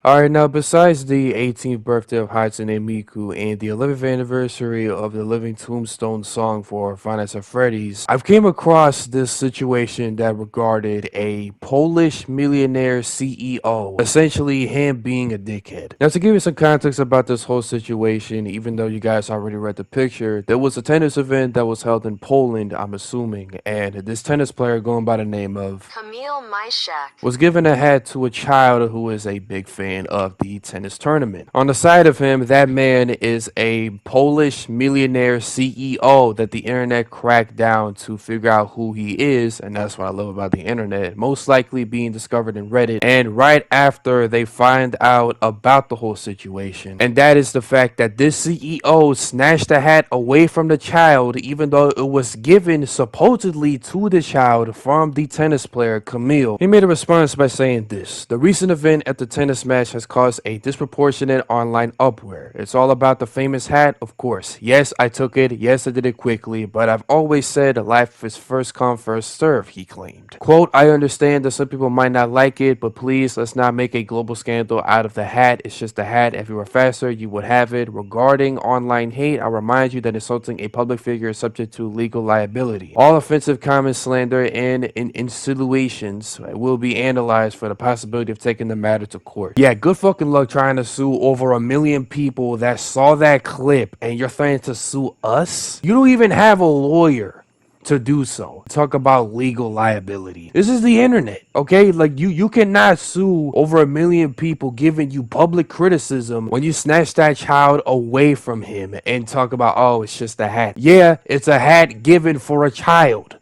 Alright, now besides the 18th birthday of Hatsune Miku and the 11th anniversary of the Living Tombstone song for Five Nights at Freddy's, I've came across this situation that regarded a Polish millionaire CEO, essentially him being a dickhead. Now to give you some context about this whole situation, even though you guys already read the picture, there was a tennis event that was held in Poland, I'm assuming, and this tennis player going by the name of Camille Myshak. was given a hat to a child who is a big fan of the tennis tournament. On the side of him, that man is a Polish millionaire CEO that the internet cracked down to figure out who he is, and that's what I love about the internet. Most likely being discovered in Reddit, and right after they find out about the whole situation, and that is the fact that this CEO snatched the hat away from the child, even though it was given supposedly to the child from the tennis player Camille. He made a response by saying this: "The recent event at the tennis match has caused a disproportionate online uproar. It's all about the famous hat, of course. Yes, I took it. Yes, I did it quickly, but I've always said life is first come, first serve," he claimed. Quote, "I understand that some people might not like it, but please, let's not make a global scandal out of the hat. It's just a hat. If you were faster, you would have it. Regarding online hate, I remind you that insulting a public figure is subject to legal liability. All offensive comments, slander, and insinuations will be analyzed for the possibility of taking the matter to court." Yeah, good fucking luck trying to sue over 1 million people that saw that clip, and you're threatening to sue us? You don't even have a lawyer to do so. Talk about legal liability. This is the internet, okay? Like you cannot sue over 1 million people giving you public criticism when you snatch that child away from him and talk about, oh, it's just a hat. Yeah, it's a hat given for a child.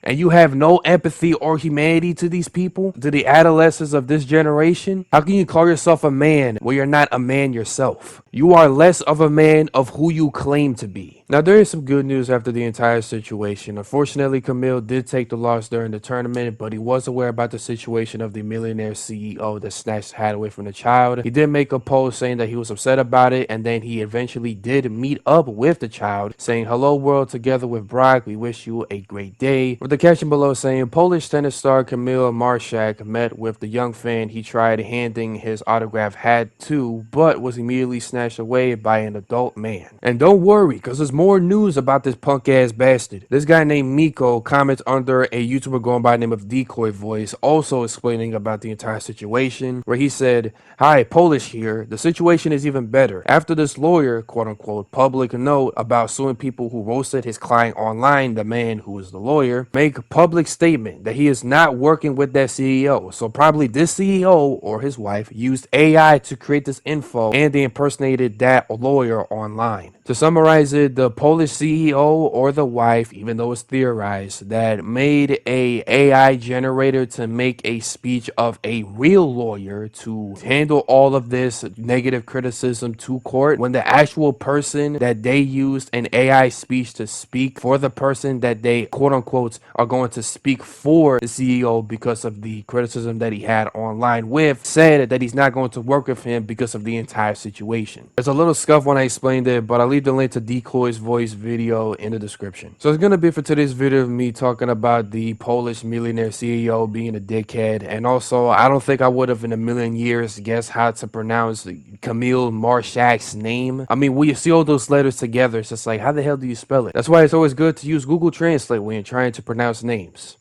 And you have no empathy or humanity to these people, to the adolescents of this generation? How can you call yourself a man when you're not a man yourself? You are less of a man of who you claim to be. Now, there is some good news after the entire situation. Unfortunately, Camille did take the loss during the tournament, but he was aware about the situation of the millionaire CEO that snatched the hat away from the child. He did make a post saying that he was upset about it, and then he eventually did meet up with the child, saying, "Hello world, together with Brock, we wish you a great day." With the caption below saying, "Polish tennis star Camille Marshak met with the young fan he tried handing his autographed hat to, but was immediately snatched away by an adult man." And don't worry, because there's more news about this punk ass bastard. This guy named Miko comments under a YouTuber going by the name of Decoy Voice, also explaining about the entire situation, where he said, "Hi, Polish here. The situation is even better. After this lawyer, quote unquote, public note about suing people who roasted his client online, the man who is the lawyer, make a public statement that he is not working with that CEO. So probably this CEO or his wife used AI to create this info and they impersonated that lawyer online." To summarize it, the Polish CEO or the wife, even though it's theorized, that made a AI generator to make a speech of a real lawyer to handle all of this negative criticism to court, when the actual person that they used an AI speech to speak for the person that they quote unquote are going to speak for the CEO because of the criticism that he had online with, said that he's not going to work with him because of the entire situation. There's a little scuff when I explained it, but I'll leave the link to Decoy's voice video in the description. So it's gonna be for today's video of me talking about the Polish millionaire CEO being a dickhead, and also I don't think I would have in a million years guessed how to pronounce Camille Marshak's name. I mean, when you see all those letters together, it's just like, how the hell do you spell it? That's why it's always good to use Google Translate when you're trying to pronounce names.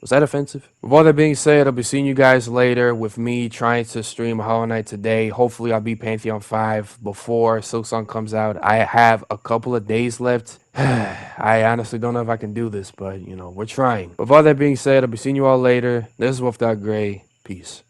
Was that offensive? With all that being said, I'll be seeing you guys later with me trying to stream Hollow Knight today. Hopefully, I'll be Pantheon 5 before Silksong comes out. I have a couple of days left. I honestly don't know if I can do this, but, you know, we're trying. With all that being said, I'll be seeing you all later. This is Wolf.Gray. Peace.